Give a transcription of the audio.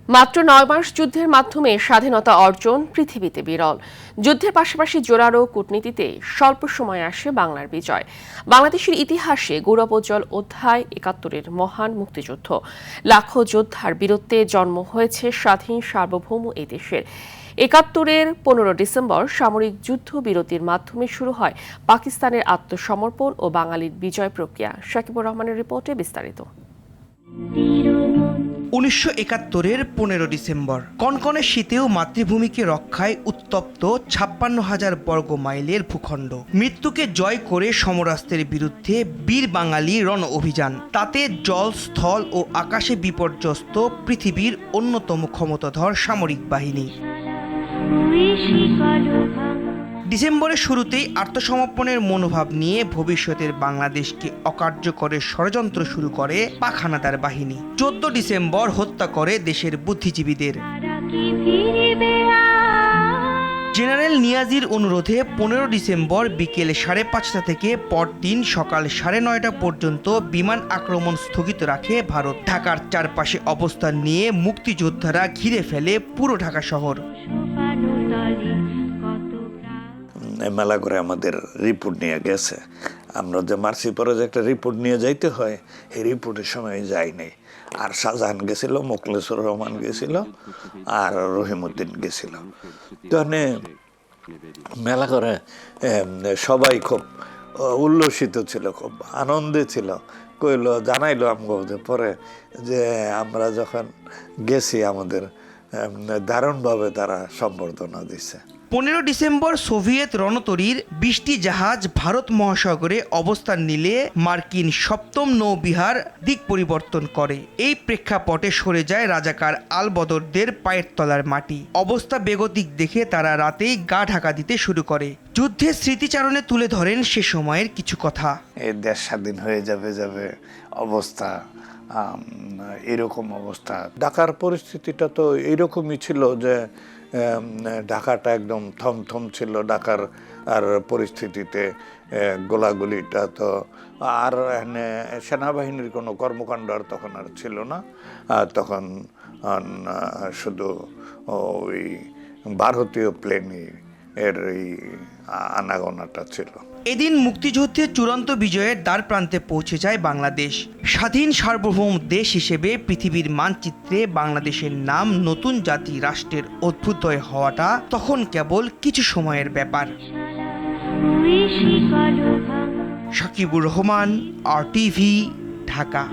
মাত্র ৯ মাস যুদ্ধের মাধ্যমে স্বাধীনতা অর্জন পৃথিবীতে বিরল। যুদ্ধের পাশাপাশি জোরালো কূটনীতিতে স্বল্প সময়ে আসে বাংলার বিজয়। বাংলাদেশের ইতিহাসে গৌরবোজ্জ্বল অধ্যায় ৭১-এর মহান মুক্তিযুদ্ধ। লাখো যোদ্ধার বীরত্বে জন্ম হয়েছে স্বাধীন সার্বভৌম এই দেশের। ৭১-এর ১৫ ডিসেম্বর সামরিক যুদ্ধবিরতির মাধ্যমে শুরু হয় পাকিস্তানের আত্মসমর্পণ ও বাঙালির বিজয় প্রক্রিয়া। শাকিবুর রহমানের রিপোর্টে বিস্তারিত। ১৯৭১-এর ১৫ ডিসেম্বর কনকনে শীতেও মাতৃভূমিকে রক্ষায় উত্তপ্ত ৫৬,০০০ বর্গ মাইলের ভূখণ্ড। মৃত্যুকে জয় করে সমরাস্ত্রের বিরুদ্ধে বীর বাঙালি রণ অভিযান। তাতে জল, স্থল ও আকাশে বিপর্যস্ত পৃথিবীর অন্যতম ক্ষমতাধর সামরিক বাহিনী। ডিসেম্বরের শুরুতেই আত্মসমর্পণের মনোভাব নিয়ে ভবিষ্যতের বাংলাদেশকে অকার্যকরের ষড়যন্ত্র শুরু করে পাক হানাদার বাহিনী। ১৪ ডিসেম্বর হত্যা করে দেশের বুদ্ধিজীবীদের। জেনারেল নিয়াজির অনুরোধে ১৫ ডিসেম্বর বিকেল ৫:৩০ থেকে পরদিন সকাল ৯:৩০ পর্যন্ত বিমান আক্রমণ স্থগিত রাখে ভারত। ঢাকার চারপাশে অবস্থান নিয়ে মুক্তিযোদ্ধারা ঘিরে ফেলে পুরো ঢাকা শহর। মেলা করে আমাদের রিপোর্ট নিয়ে গেছে। আমরা যে মার্সি প্রজেক্টের রিপোর্ট নিয়ে যাইতে হয়, এই রিপোর্টের সময় যাই নাই। আর শাহজাহান গেছিল, মোখলেসুর রহমান গেছিল, আর রহিমউদ্দিন গেছিল। তো মেলা করে সবাই খুব উল্লসিত ছিল, খুব আনন্দে ছিল। কইলো, জানাইলো আমাকে পরে যে আমরা যখন গেছি আমাদের দারুণভাবে তারা সম্বর্ধনা দিচ্ছে। ১৫ ডিসেম্বর সোভিয়েত রণতরীর ২০টি জাহাজ ভারত মহাসাগরে অবস্থান নিলে মার্কিন সপ্তম নৌবিহার দিক পরিবর্তন করে। এই প্রেক্ষাপটে সরে যায় রাজাকার আলবদরদের পায়ের তলার মাটি। অবস্থা বেগতিক দেখে তারা রাতেই গা ঢাকা দিতে শুরু করে। যুদ্ধের স্মৃতিচারণে তুলে ধরেন সে সময়ের কিছু কথা। এই দেশ স্বাধীন হয়ে যাবে অবস্থা, এরকম অবস্থা। ঢাকার পরিস্থিতিটা তো এইরকমই ছিল যে ঢাকাটা একদম থমথম ছিল। ঢাকার আর পরিস্থিতিতে গোলাগুলিটা তো আর সেনাবাহিনীর কোনো কর্মকাণ্ড আর তখন আর ছিল না। তখন শুধু ওই ভারতীয় প্লেনই এর এই আনাগোনাটা ছিল। এদিন মুক্তিযুদ্ধের চূড়ান্ত বিজয়ের দ্বার প্রান্তে পৌঁছে যায় বাংলাদেশ। স্বাধীন সার্বভৌম দেশ হিসেবে পৃথিবীর মানচিত্রে বাংলাদেশের নাম নতুন জাতি রাষ্ট্রের অভ্যুদয় হওয়াটা তখন কেবল কিছু সময়ের ব্যাপার। শাকিবুর রহমান, RTV, ঢাকা।